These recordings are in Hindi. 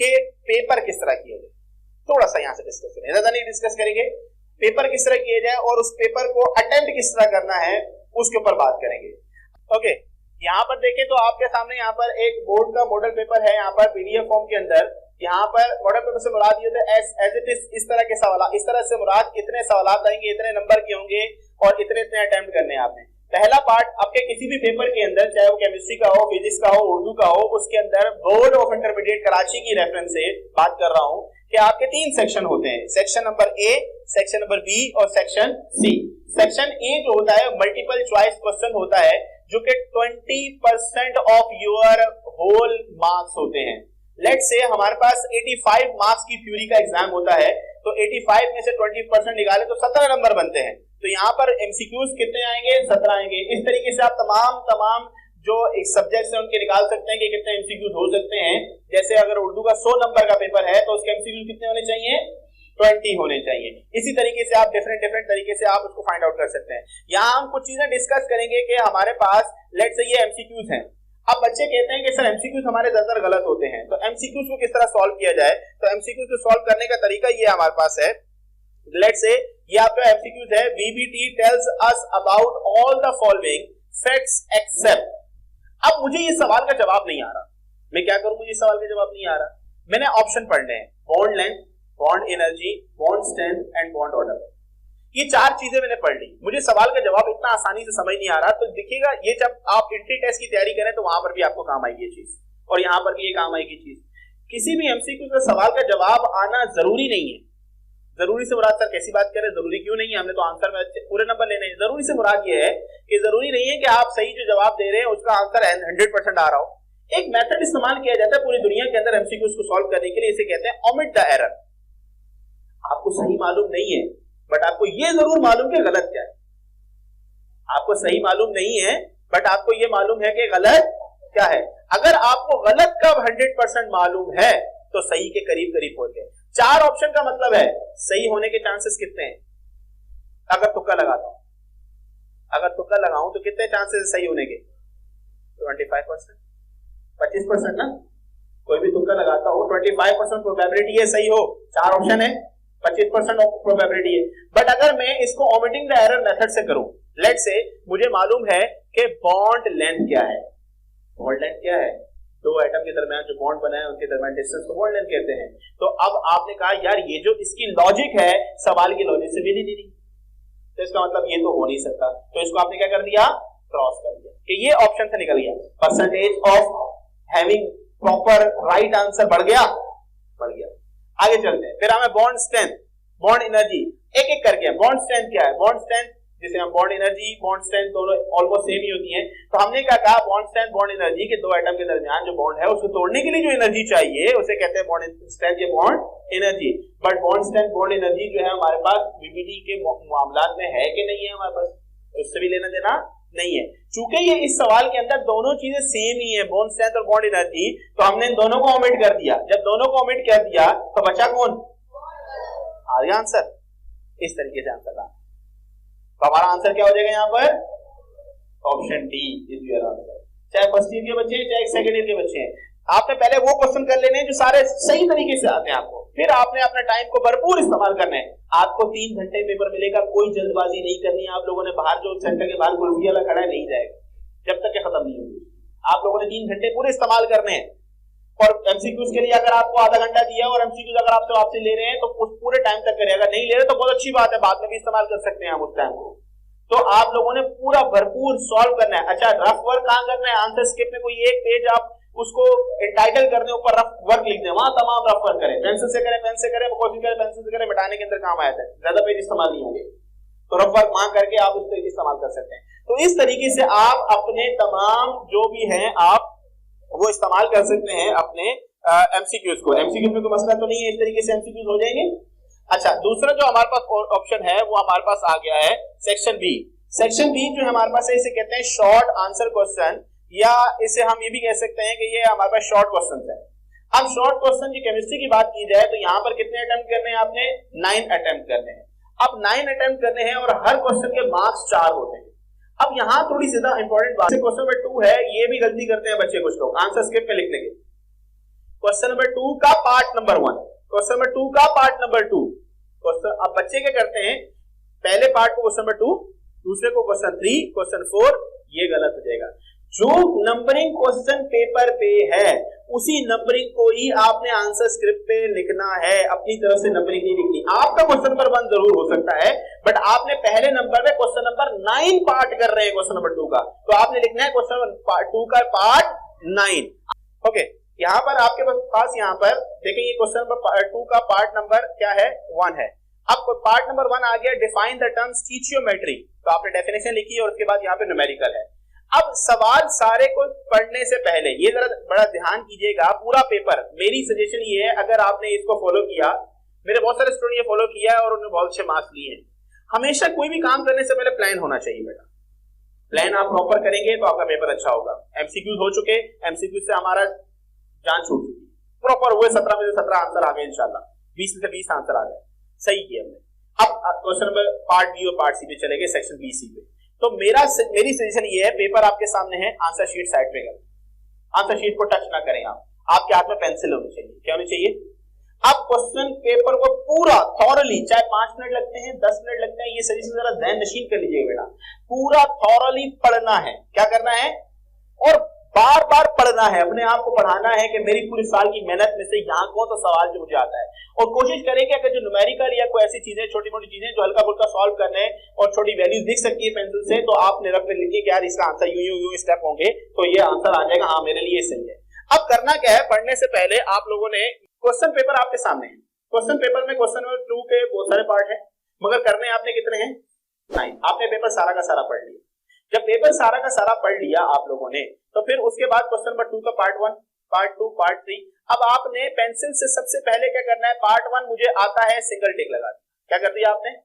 कि पेपर किस तरह किया जाए, थोड़ा सा यहाँ से डिस्कस करें, ज्यादा नहीं डिस्कस करेंगे। पेपर किस तरह किया जाए और उस पेपर को अटेम्प्ट किस तरह करना है उसके ऊपर बात करेंगे। ओके, यहाँ पर देखें तो आपके सामने यहाँ पर एक बोर्ड का मॉडल पेपर है, यहाँ पर पीडीएफ फॉर्म के अंदर। यहाँ पर मॉडल पेपर से मुराद ये होता है एज इट इज, इस तरह के सवाल, इस तरह से मुराद इतने सवाल आएंगे, इतने नंबर के होंगे और इतने इतने अटेम्प्ट करने हैं आपने। पहला पार्ट आपके किसी भी पेपर के अंदर, चाहे वो केमिस्ट्री का हो, फिजिक्स का हो, उर्दू का हो, उसके अंदर बोर्ड ऑफ इंटरमीडिएट कराची की रेफरेंस से बात कर रहा हूं कि आपके 3 सेक्शन होते हैं, section number A, section number B और सेक्शन सी। सेक्शन ए जो होता है मल्टीपल चॉइस क्वेश्चन होता है, जो कि 20% ऑफ योर होल मार्क्स होते हैं। लेट्स से हमारे पास 85 मार्क्स की थ्योरी का एग्जाम होता है, तो 85 में से 20% निकाले तो 17 नंबर बनते हैं। तो यहाँ पर एमसीक्यूज कितने आएंगे? 17 आएंगे। इस तरीके से आप तमाम जो एक सब्जेक्ट्स हैं उनके निकाल सकते हैं कि कितने एमसीक्यूज हो सकते हैं। जैसे अगर उर्दू का 100 नंबर का पेपर है तो उसके एमसीक्यूज कितने होने चाहिए? 20 होने चाहिए। इसी तरीके से आप डिफरेंट तरीके से आप उसको फाइंड आउट कर सकते हैं। यहाँ हम कुछ चीजें डिस्कस करेंगे कि हमारे पास लेट्स से ये एमसीक्यूज हैं। अब बच्चे कहते हैं कि सर एमसीक्यूज हमारे ज्यादातर गलत होते हैं, तो एमसीक्यूज को किस तरह सॉल्व किया जाए? तो एमसीक्यूज को सॉल्व करने का तरीका ये हमारे पास है। लेट्स से ये आपका एमसीक्यूज है, VBT tells us about all the following facts except। अब मुझे ये सवाल का जवाब नहीं आ रहा, मैं क्या करूं? मुझे सवाल का जवाब नहीं आ रहा, मैंने ऑप्शन पढ़ने हैं, bond length, bond energy, bond strength and bond order. ये 4 चीजें मैंने पढ़ ली, मुझे सवाल का जवाब इतना आसानी से समझ नहीं आ रहा। तो देखिएगा ये जब आप एंट्री टेस्ट की तैयारी करें तो वहां पर भी आपको काम आएगी ये चीज, और यहां पर भी ये काम आएगी चीज। किसी भी एमसीक्यू का सवाल का जवाब आना जरूरी नहीं है। जरूरी से मुराद सर कैसी बात करें, जरूरी क्यों नहीं है? हमने तो आंसर में पूरे नंबर लेने हैं। जरूरी से मुराद ये है कि जरूरी नहीं है कि आप सही जो जवाब दे रहे हैं उसका आंसर 100% आ रहा हो। एक मेथड इस्तेमाल किया जाता है पूरी दुनिया के अंदर एमसीक्यूज को सॉल्व करने के लिए, इसे कहते हैं ओमिट द एरर। आपको सही मालूम नहीं है बट आपको ये जरूर मालूम कि गलत क्या है। आपको सही मालूम नहीं है बट आपको ये मालूम है कि गलत क्या है। अगर आपको गलत का 100% मालूम है तो सही के करीब करीब पहुंच गए। 4 ऑप्शन का मतलब है सही होने के चांसेस कितने हैं? अगर तुक्का लगाता हूं, अगर तुक्का लगाऊं तो कितने चांसेस है सही होने के? 25%, 25% ना। कोई भी तुक्का लगाता हो 25% प्रोबेबिलिटी है सही हो। 4 ऑप्शन है, 25% प्रोबेबिलिटी है। बट अगर मैं इसको ओमिटिंग द एरर मेथड से करूं, लेट्स से मुझे मालूम है कि बॉन्ड लेंथ क्या है। बॉन्ड लेंथ क्या है? 2 एटम के दरमियान जो बॉन्ड बना है उनके दरमियान डिस्टेंस को बॉन्ड लेंथ कहते हैं। तो अब आपने कहा यार ये जो इसकी लॉजिक है सवाल की लॉजिक से मिली नहीं, तो इसका मतलब ये तो हो नहीं सकता। तो इसको आपने क्या कर दिया? क्रॉस कर दिया कि ये ऑप्शन से निकल गया। Percentage of having proper right answer बढ़ गया। आगे चलते हैं। फिर हमें बॉन्ड स्ट्रेंथ, बॉन्ड एनर्जी, एक एक करके। बॉन्ड स्ट्रेंथ क्या है? बॉन्ड स्ट्रेंथ जैसे हम बॉन्ड एनर्जी, बॉन्ड स्ट्रेंथ दोनों ऑलमोस्ट सेम ही होती हैं। तो हमने क्या कहा? बॉन्ड स्ट्रेंथ, बॉन्ड एनर्जी के 2 एटम के दरमियान जो बॉन्ड है उसको तोड़ने के लिए जो एनर्जी चाहिए उसे कहते हैं बॉन्ड स्ट्रेंथ या bond energy. But bond strength, bond energy जो है हमारे पास बीबीटी के मामलात में है कि नहीं है हमारे पास? उससे भी लेना देना नहीं है। चूंकि ये इस सवाल के अंदर दोनों चीजें सेम ही है, बॉन्ड स्ट्रेंथ और बॉन्ड एनर्जी, तो हमने इन दोनों को ओमिट कर दिया। जब दोनों को ओमिट कर दिया तो बचा कौन? आ गया आंसर। इस तरीके से आंसर आ, तो हमारा आंसर क्या हो जाएगा यहाँ पर? Option D is your answer. चाहे फर्स्ट ईयर के बच्चे हैं चाहे सेकंड ईयर के बच्चे हैं, आपने पहले वो क्वेश्चन कर लेने हैं जो सारे सही तरीके से आते हैं आपको। फिर आपने अपने टाइम को भरपूर इस्तेमाल करना है। आपको 3 घंटे पेपर मिलेगा, कोई जल्दबाजी नहीं करनी है। आप लोगों ने बाहर जो सेंटर के बाहर कुल्फी वाला खड़ा है नहीं जाएगा जब तक कि खत्म नहीं होगी। आप लोगों ने 3 घंटे पूरे इस्तेमाल करने हैं। और एमसीक्यूज के लिए अगर आपको आधा घंटा दिया और एमसीक्यूज अगर आपसे वापसी ले रहे हैं तो उस पूरे टाइम तक करें। अगर नहीं ले रहे तो बहुत अच्छी बात है, बाद में भी इस्तेमाल कर सकते हैं हम उस टाइम को। तो आप लोगों ने पूरा भरपूर सॉल्व करना है। अच्छा, रफ वर्क कहां करना है? आंसर स्क्रिप्ट में कोई एक पेज आप उसको टाइटल कर दें, ऊपर रफ वर्क लिख दें, वहां तमाम रफ वर्क करें। पेंसिल से करें, पेन से करें, कोशिश करें पेंसिल से करें, मिटाने के अंदर काम आया था, ज्यादा पेज इस्तेमाल नहीं होंगे। तो रफ वर्क वहां करके आप इस तरीके इस्तेमाल कर सकते हैं। तो इस तरीके से आप अपने तमाम जो भी हैं आप वो इस्तेमाल कर सकते हैं अपने एमसीक्यूज को। एमसीक्यूज में कोई मसला तो नहीं है, इस तरीके से एमसीक्यूज हो जाएंगे। अच्छा, दूसरा जो हमारे पास ऑप्शन है वो हमारे पास आ गया है सेक्शन बी। सेक्शन बी जो हमारे पास है इसे कहते हैं शॉर्ट आंसर क्वेश्चन, या इसे हम ये भी कह सकते हैं कि ये हमारे पास शॉर्ट क्वेश्चन है। अब शॉर्ट क्वेश्चन की केमिस्ट्री की बात की जाए तो यहाँ पर कितने अटेम्प्ट करने हैं आपने? 9 अटेम्प्ट करने हैं। अब 9 अटेम्प्ट करने हैं और हर क्वेश्चन के मार्क्स 4 होते हैं। अब यहाँ थोड़ी ज्यादा इंपॉर्टेंट बात, क्वेश्चन नंबर 2 है, ये भी गलती करते हैं बच्चे कुछ लोग आंसर स्क्रिप्ट में लिखने के। क्वेश्चन नंबर 2 का पार्ट नंबर 1, क्वेश्चन नंबर 2 का पार्ट नंबर 2। क्वेश्चन अब बच्चे क्या करते हैं, पहले पार्ट को क्वेश्चन नंबर 2, दूसरे को क्वेश्चन 3, क्वेश्चन 4, ये गलत हो जाएगा। जो नंबरिंग क्वेश्चन पेपर पे है उसी नंबरिंग को ही आपने आंसर स्क्रिप्ट पे लिखना है, अपनी तरफ से नंबरिंग नहीं लिखनी। आपका क्वेश्चन नंबर 1 जरूर हो सकता है, बट आपने पहले नंबर में क्वेश्चन नंबर 9 पार्ट कर रहे हैं क्वेश्चन नंबर 2 का, तो आपने लिखना है क्वेश्चन नंबर 2 का पार्ट 9। ओके, यहाँ पर आपके पास यहाँ पर देखिए ये क्वेश्चन नंबर 2 का पार्ट नंबर क्या है, 1 है। अब पार्ट नंबर 1 आ गया, डिफाइन द टर्म स्टीचियोमेट्री, तो आपने डेफिनेशन लिखी है और उसके बाद यहाँ पे न्यूमेरिकल है। अब सवाल सारे को पढ़ने से पहले ये जरा बड़ा ध्यान कीजिएगा, पूरा पेपर मेरी सजेशन ये है, अगर आपने इसको फॉलो किया, मेरे बहुत सारे स्टूडेंट ये फॉलो किया है और उन्होंने बहुत अच्छे मार्क्स लिए हैं। हमेशा कोई भी काम करने से पहले प्लान होना चाहिए बेटा, प्लान आप प्रॉपर करेंगे तो आपका पेपर अच्छा होगा। एमसीक्यूज हो चुके, एमसीक्यूज से हमारा जान छूट चुकी, प्रॉपर हुए 17 में से 17 आंसर आ गए इंशाल्लाह, 20 में से 20 आंसर आ गए, सही किया हमने। अब क्वेश्चन नंबर पार्ट बी और पार्ट सी पे चले गए, सेक्शन बी सी पे। तो मेरी सजेशन ये है, पेपर आपके सामने है, आंसर शीट साइड पे करें, आंसर शीट को टच ना करें आप, आपके हाथ में पेंसिल होनी चाहिए। क्या होनी चाहिए? अब क्वेश्चन पेपर को पूरा थॉरली, चाहे 5 मिनट लगते हैं 10 मिनट लगते हैं, ये सजेशन जरा ध्यान नशीन कर लीजिएगा बेटा, पूरा थॉरली पढ़ना है। क्या करना है? और बार बार पढ़ना है, अपने आप को पढ़ाना है कि मेरी पूरी साल की मेहनत में से यहाँ कौन सा सवाल जो मुझे आता है, और कोशिश करेंगे अगर जो न्यूमेरिकल या कोई ऐसी चीजें छोटी मोटी चीजें जो हल्का फुल्का सॉल्व करने और छोटी वैल्यूज दिख सकती है पेंसिल से, तो आप निरख में लिखिए कि यार इसका आंसर यूं स्टेप होंगे तो ये आंसर आ जाएगा, हाँ मेरे लिए सही है। अब करना क्या है, पढ़ने से पहले आप लोगों ने क्वेश्चन पेपर आपके सामने है, क्वेश्चन पेपर में क्वेश्चन नंबर 2 के बहुत सारे पार्ट है, मगर करने आपने कितने हैं? 9। आपने पेपर सारा का सारा पढ़ लिया। जब पेपर सारा का सारा पढ़ लिया आप लोगों ने, तो फिर उसके बाद क्वेश्चन नंबर 2 का पार्ट 1, पार्ट 2, पार्ट 3। अब आपने पेंसिल से सबसे पहले क्या करना है, पार्ट 1 मुझे आता है, सिंगल टिक लगा दिया। क्या कर दिया आपने?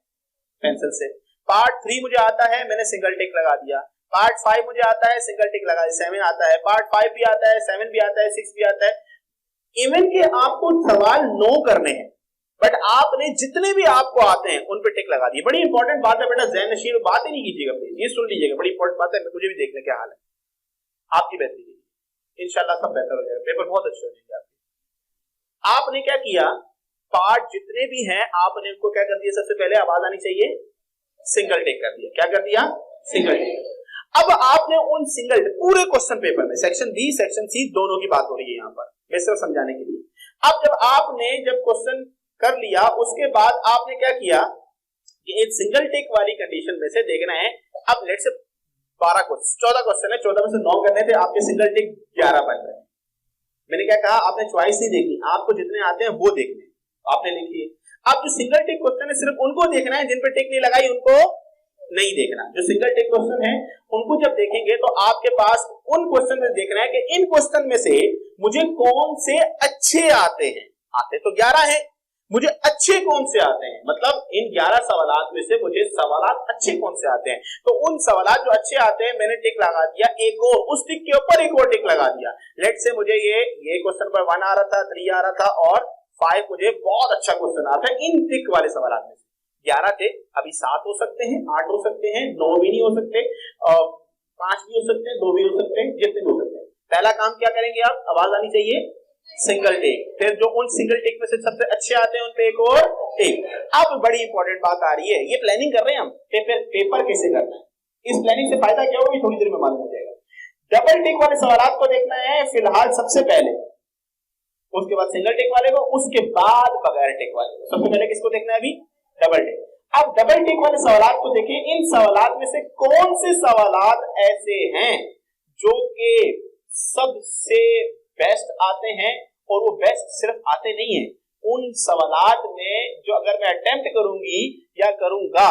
पेंसिल से। पार्ट 3 मुझे आता है, मैंने सिंगल टिक लगा दिया। पार्ट 5 मुझे आता है, सिंगल टिक लगा दिया। 7 आता है, पार्ट 5 भी आता है, 7 भी आता है, 6 भी आता है। इवन के आपको सवाल नो करने हैं, बट आपने जितने भी आपको आते हैं उन पे टिक लगा दी। बड़ी इंपॉर्टेंट बात है बेटा, ज़हन नशीन बात ही नहीं कीजिएगा प्लीज, ये सुन लीजिएगा, बड़ी इंपॉर्टेंट बात है, मुझे भी देखने क्या हाल है, आपकी बेहतरी के लिए इंशाल्लाह सब बेहतर हो जाएगा, पेपर बहुत अच्छे हो जाएंगे आपके। आपने क्या किया, पार्ट जितने भी हैं आपने उनको क्या कर दिया, सबसे पहले आवाज आनी चाहिए, सिंगल टिक कर दिया। क्या कर दिया? सिंगल टिक। अब आपने उन सिंगल पूरे क्वेश्चन पेपर में सेक्शन बी सेक्शन सी दोनों की बात हो रही है यहाँ पर, मैं सिर्फ समझाने के लिए। अब जब आपने जब क्वेश्चन कर लिया, उसके बाद आपने क्या किया कि एक सिंगल टिक वाली कंडीशन में से देखना है, अब लेट से 14 क्वेश्चन है, 14 में से 9 करने थे, आपके सिंगल टिक 11 बन रहे हैं। मैंने क्या कहा, आपने चॉइस नहीं देखनी, आपको जितने आते हैं वो देखने, आपने लिखी है। अब जो सिंगल टिक क्वेश्चन है सिर्फ उनको देखना है, जिन पे टिक नहीं लगाई उनको नहीं देखना। जो सिंगल टिक क्वेश्चन है उनको जब देखेंगे तो आपके पास उन क्वेश्चन में देखना है कि इन क्वेश्चन में से मुझे कौन से अच्छे आते हैं। आते तो 11 हैं, मुझे अच्छे कौन से आते हैं, मतलब इन 11 सवालात में से मुझे सवालात अच्छे कौन से आते हैं। तो उन सवालात जो अच्छे आते हैं मैंने टिक लगा दिया, एक और उस टिक के ऊपर एक और टिक लगा दिया। लेट से मुझे ये क्वेश्चन नंबर 1 आ रहा था, 3 आ रहा था और 5 मुझे बहुत अच्छा क्वेश्चन आता है इन टिक वाले सवालात में से। 11 थे, अभी 7 हो सकते हैं, 8 हो सकते हैं, 9 भी नहीं हो सकते, 5 भी हो सकते हैं, 2 भी हो सकते हैं, जितने भी हो सकते हैं। पहला काम क्या करेंगे आप, आवाज आनी चाहिए, सिंगल टिक। फिर जो उन सिंगल टिक में से सबसे अच्छे आते हैं उन पे एक और टिक। अब बड़ी इंपॉर्टेंट बात आ रही है, ये प्लानिंग कर रहे हैं हम, पेपर कैसे करना है, इस प्लानिंग से फायदा क्या होगा थोड़ी देर में मालूम हो जाएगा। डबल टिक वाले सवालात को देखना है फिलहाल सबसे पहले, उसके बाद सिंगल टिक वाले को, उसके बाद बगैर टिक वाले को। सबसे पहले किसको देखना है अभी? Double tick. अब डबल टिक वाले सवालात को देखें, इन सवालात में से कौन से सवालात ऐसे हैं जो कि सबसे बेस्ट आते हैं, और वो बेस्ट सिर्फ आते नहीं है, उन सवालात में जो अगर मैं अटेम्प्ट करूंगी या करूंगा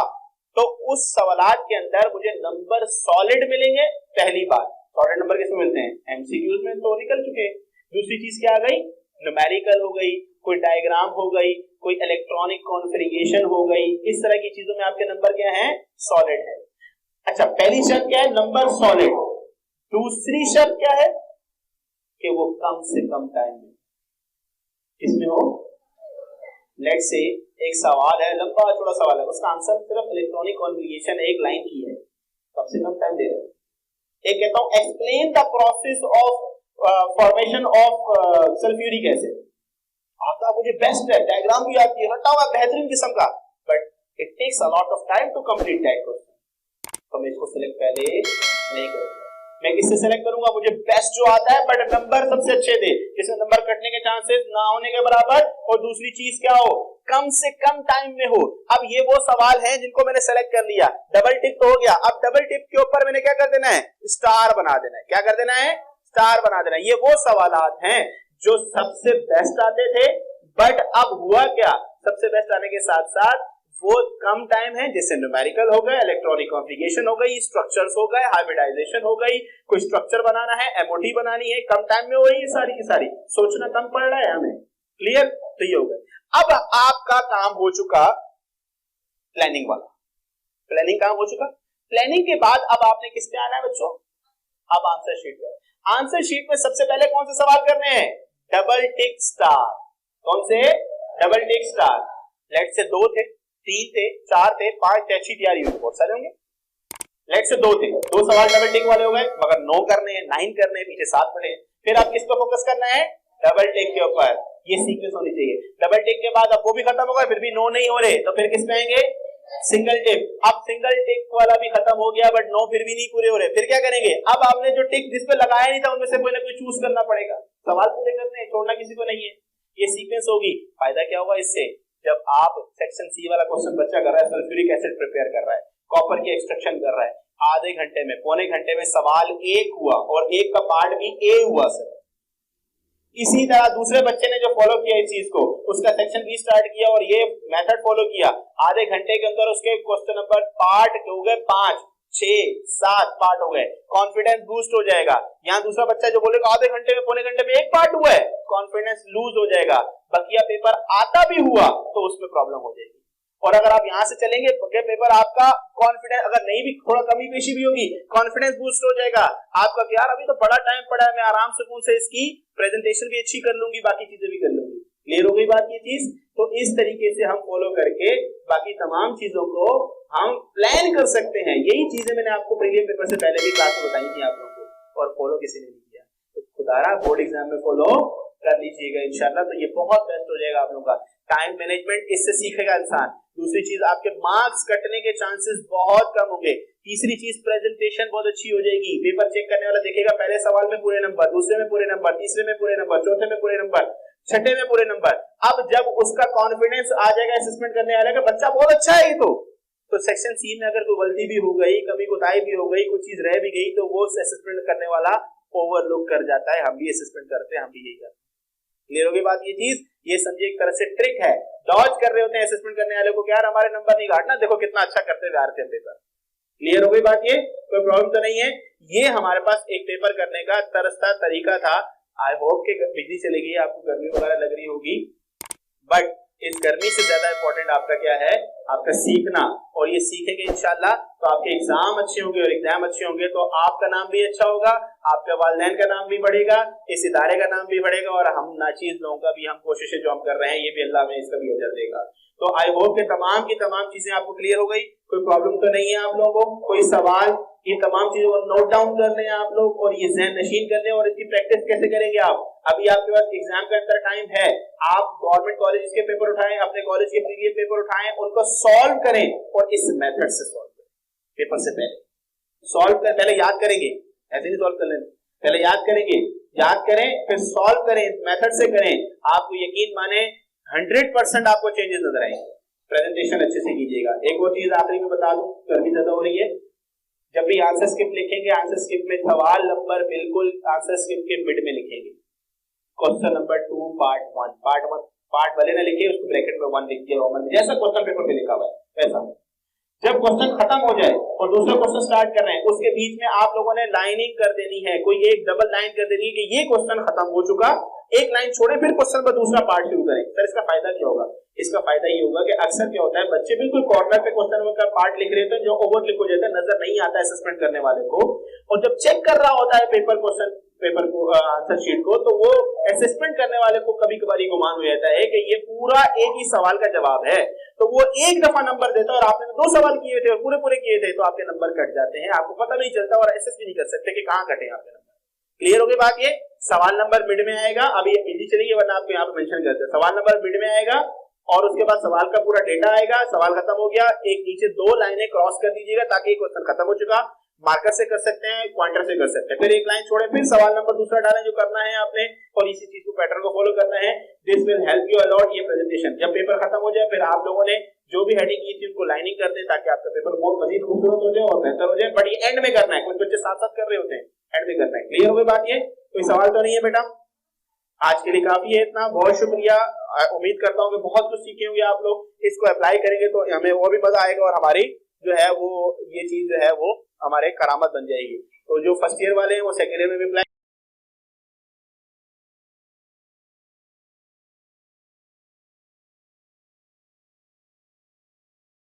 तो उस सवालात के अंदर मुझे नंबर सॉलिड मिलेंगे। पहली बात, सॉलिड नंबर किसमें मिलते हैं? एमसीक्यूज में तो निकल चुके। दूसरी चीज क्या आ गई? न्यूमेरिकल हो गई, कोई डायग्राम हो गई, कोई इलेक्ट्रॉनिक कॉन्फ़िगरेशन हो गई, इस तरह की चीजों में आपके नंबर क्या है? सॉलिड है। अच्छा, पहली शर्त क्या है? Number solid. दूसरी शर्त क्या है? कि वो कम से कम टाइम में इसमें हो। लेट से एक सवाल है, लंबा चौड़ा सवाल है, उसका आंसर सिर्फ इलेक्ट्रॉनिक कॉन्फ़िगरेशन एक लाइन की है, कम से कम टाइम दे रहे हैं। एक कहता हूं explain the process of formation of sulphuric acid, आता मुझे बेस्ट है, डायग्राम भी आती है, रटा हुआ बेहतरीन किस्म का, but it takes a lot of time to complete that question. तो मैं इसको सिलेक्ट पहले नहीं करूंगा, मैं किससे सिलेक्ट करूंगा, मुझे बेस्ट जो आता है बट नंबर सबसे अच्छे दे, जिसमें नंबर कटने के चांसेस ना होने के बराबर, और दूसरी चीज क्या हो, कम से कम टाइम में हो। अब ये वो सवाल हैं जिनको मैंने सेलेक्ट कर लिया, डबल टिक तो हो गया, अब डबल टिक के ऊपर मैंने क्या कर देना है, स्टार बना देना है। क्या कर देना है, स्टार बना देना है। ये वो सवालात हैं जो सबसे बेस्ट आते थे, बट अब हुआ क्या, सबसे बेस्ट आने के साथ साथ वो कम टाइम है, जैसे न्यूमेरिकल हो गए, इलेक्ट्रॉनिक कॉन्फ़िगरेशन हो गई, स्ट्रक्चर्स हो गए, हाइब्रिडाइजेशन हो गई, कोई स्ट्रक्चर बनाना है, एमओटी बनानी है, कम टाइम में हो रही है सारी की सारी, सोचना कम पड़ रहा है हमें। क्लियर, तो ये हो गया। अब आपका काम हो चुका प्लानिंग वाला, प्लानिंग काम हो चुका। प्लानिंग के बाद अब आपने किस पे आना है बच्चों, अब आंसर शीट पे। आंसर शीट में सबसे पहले कौन से सवाल करने हैं, डबल टिक स्टार। कौन से, डबल टिक स्टार। लेट से 2 थे, 3 थे, 4 थे, 5 थे, अच्छी तैयारी हुई, बहुत सारे होंगे। लेट से 2 थे, 2 सवाल डबल टिक वाले हो गए, मगर 9 करने हैं, 9 करने हैं, पीछे 7 पड़े हैं। फिर आप किस पर फोकस करना है, डबल टिक के ऊपर। ये सीक्वेंस होनी चाहिए। डबल टिक के बाद अब वो भी खत्म हो गया, फिर भी 9 नहीं हो रहे, तो फिर किस पे आएंगे, सिंगल टिक। अब सिंगल टिक वाला भी खत्म हो गया, बट 9 फिर भी नहीं पूरे हो रहे, फिर क्या करेंगे, अब आपने जो टिक जिस पे लगाया नहीं था उनमें से कोई ना कोई चूज करना पड़ेगा, सवाल पूरे करने हैं, छोड़ना किसी को नहीं है। ये सीक्वेंस होगी। फायदा क्या होगा इससे, जब आप सेक्शन सी वाला क्वेश्चन बच्चा कर रहा है, सल्फ्यूरिक एसिड प्रिपेयर कर रहा है, कॉपर की एक्सट्रैक्शन कर रहा है, आधे घंटे में, पौने घंटे में सवाल 1 हुआ और 1 का पार्ट भी ए हुआ सर। इसी तरह दूसरे बच्चे ने जो फॉलो किया इस चीज को, उसका सेक्शन बी स्टार्ट किया और ये मेथड फॉलो किया, आधे घंटे के अंदर उसके क्वेश्चन नंबर पार्ट हो गए 5, 6, 7 पार्ट हो गए, कॉन्फिडेंस बूस्ट हो जाएगा। यहाँ दूसरा बच्चा जो बोलेगा आधे घंटे में, पौने घंटे में 1 पार्ट हुआ है, कॉन्फिडेंस लूज हो जाएगा, बकिया पेपर आता भी हुआ तो उसमें प्रॉब्लम हो जाएगी। और अगर आप यहां से चलेंगे, बकिया पेपर आपका कॉन्फिडेंस अगर नहीं भी, थोड़ा कमी पेशी भी होगी, कॉन्फिडेंस बूस्ट हो जाएगा आपका, यार अभी तो बड़ा टाइम पड़ा है, मैं आराम से इसकी प्रेजेंटेशन भी अच्छी कर लूंगी, बाकी चीजें भी कर लूंगी। क्लियर हो गई बात ये चीज। तो इस तरीके से हम फॉलो करके बाकी तमाम चीजों को हम प्लान कर सकते हैं। यही चीजें मैंने आपको प्रीवियस पेपर से पहले भी क्लास में बताई थी आप लोगों को, और फॉलो किसी ने नहीं किया, तो खुदारा बोर्ड एग्जाम में फॉलो कर लीजिएगा इंशाल्लाह। तो ये बहुत बेस्ट हो जाएगा आप लोगों का टाइम मैनेजमेंट, इससे सीखेगा इंसान। दूसरी चीज, आपके मार्क्स कटने के चांसेस बहुत कम होंगे। तीसरी चीज, प्रेजेंटेशन बहुत अच्छी हो जाएगी। पेपर चेक करने वाला देखेगा पहले सवाल में पूरे नंबर, दूसरे में पूरे नंबर, तीसरे में पूरे नंबर, चौथे में पूरे नंबर, छठे में पूरे नंबर। अब जब उसका कॉन्फिडेंस आ जाएगा असेसमेंट करने वाले का, बच्चा बहुत अच्छा है ये तो सेक्शन सी में अगर कोई गलती भी हो गई, कमी कोताही भी हो गई, कुछ चीज रह भी गई, तो वो असेसमेंट करने वाला ओवरलुक कर जाता है। हम भी असेसमेंट करते हैं, हम भी यही करते हैं। क्लियर हो गई बात ये चीज। ये समझिए एक तरह से ट्रिक है, डॉज कर रहे होते हैं असेसमेंट करने वाले को, क्या यार हमारे नंबर नहीं घाटना, देखो कितना अच्छा करते हुए आ रहे थे पेपर। क्लियर हो गई बात, ये कोई प्रॉब्लम तो नहीं है। ये हमारे पास एक पेपर करने का तरीका था। आई होप कि बिजली चली गई, आपको गर्मी वगैरह लग रही होगी, बट इस गर्मी से ज्यादा इंपॉर्टेंट आपका क्या है, आपका सीखना। और ये सीखेंगे इंशाल्लाह तो आपके एग्जाम अच्छे होंगे, और एग्जाम अच्छे होंगे तो आपका नाम भी अच्छा होगा, आपके वालिदैन का नाम भी बढ़ेगा, इस इदारे का नाम भी बढ़ेगा, और हम नाचीज लोगों का भी, हम कोशिशें जो हम कर रहे हैं, ये भी अल्लाह में इसका भी अजर देगा। तो आई होप कि तमाम की तमाम चीजें आपको क्लियर हो गई, कोई प्रॉब्लम तो नहीं है आप लोगों को, कोई सवाल। ये तमाम चीजों को नोट डाउन करने हैं आप लोग, और ये ज़हन नशीन करने हैं। और इसकी प्रैक्टिस कैसे करेंगे आप, अभी आपके पास एग्जाम का अंदर टाइम है, आप गवर्नमेंट कॉलेज के पेपर उठाएं, अपने कॉलेज के प्रीवियस पेपर उठाएं, उनको सॉल्व करें, और इस मेथड से सॉल्व करें। पेपर से पहले सॉल्व कर, पहले याद करेंगे, ऐसे नहीं सॉल्व कर लेंगे, पहले याद करेंगे, याद करें, फिर सॉल्व करें, मेथड से करें। आपको यकीन माने 100% आपको चेंजेस नजर आएंगे। प्रेजेंटेशन अच्छे से कीजिएगा। एक और चीज आखिरी में बता दूं, गर्मी ज्यादा हो रही है, जब भी आंसर स्क्रिप्ट लिखेंगे, आंसर स्क्रिप्ट में सवाल नंबर बिल्कुल आंसर स्क्रिप्ट के मिड में लिखेंगे। क्वेश्चन नंबर 2 पार्ट 1 पार्ट भले ना लिखिए, उसको ब्रैकेट में 1 लिख दिया रोमन में, जैसा क्वेश्चन पेपर में लिखा हुआ है वैसा। जब क्वेश्चन खत्म हो जाए और दूसरा क्वेश्चन स्टार्ट कर रहे हैं, उसके बीच में आप लोगों ने लाइनिंग कर देनी है, कोई एक डबल लाइन कर देनी है कि ये क्वेश्चन खत्म हो चुका, एक लाइन छोड़े, फिर क्वेश्चन पर दूसरा पार्ट शुरू करें। सर इसका फायदा क्या होगा, इसका फायदा ये होगा कि अक्सर क्या होता है, बच्चे बिल्कुल कॉर्नर पे क्वेश्चन का पार्ट लिख रहे होते हैं, जो ओवरक्लिक हो जाता है, नजर नहीं आता है असेसमेंट करने वाले को, और जब चेक कर रहा होता है पेपर को आंसर शीट को, तो वो असेसमेंट करने वाले को कभी कभार गुमान हो जाता है कि ये पूरा एक ही सवाल का जवाब है, तो वो एक दफा नंबर देता है, और आपने 2 सवाल किए थे और पूरे किए थे, तो आपके नंबर कट जाते हैं, आपको पता नहीं चलता, और एसेस भी नहीं कर सकते कि कहां कटे आपके नंबर। क्लियर हो गई बात? ये सवाल नंबर मिड में आएगा, अभी ये बिजी चलेगी वरना आपको यहाँ पे मेंशन करते हैं। सवाल नंबर मिड में आएगा और उसके बाद सवाल का पूरा डेटा आएगा। सवाल खत्म हो गया, एक नीचे 2 लाइनें क्रॉस कर दीजिएगा ताकि क्वेश्चन खत्म हो चुका। मार्कर से कर सकते हैं, पॉइंटर से कर सकते हैं। फिर एक लाइन छोड़े, फिर सवाल नंबर दूसरा डालें जो करना है आपने, और इसी चीज को पैटर्न को फॉलो करना है। This will help you a lot. ये प्रेजेंटेशन जब पेपर खत्म हो जाए फिर आप लोगों ने जो भी हेडिंग की थी उनको लाइनिंग कर दें ताकि आपका पेपर बहुत मजीद खूबसूरत हो जाए और बेहतर हो जाए। बट ये एंड में करना है, कुछ बच्चे साथ साथ कर रहे होते हैं, एंड में करना है। क्लियर हो गई बात? ये कोई सवाल तो नहीं है बेटा? आज के लिए काफी है इतना। बहुत शुक्रिया, उम्मीद करता हूँ कि बहुत कुछ सीखे होंगे आप लोग। इसको अप्लाई करेंगे तो हमें और भी मजा आएगा और हमारी जो है वो ये चीज जो है वो हमारे करामत बन जाएगी। तो जो फर्स्ट ईयर वाले हैं वो सेकेंड ईयर में भी अप्लाई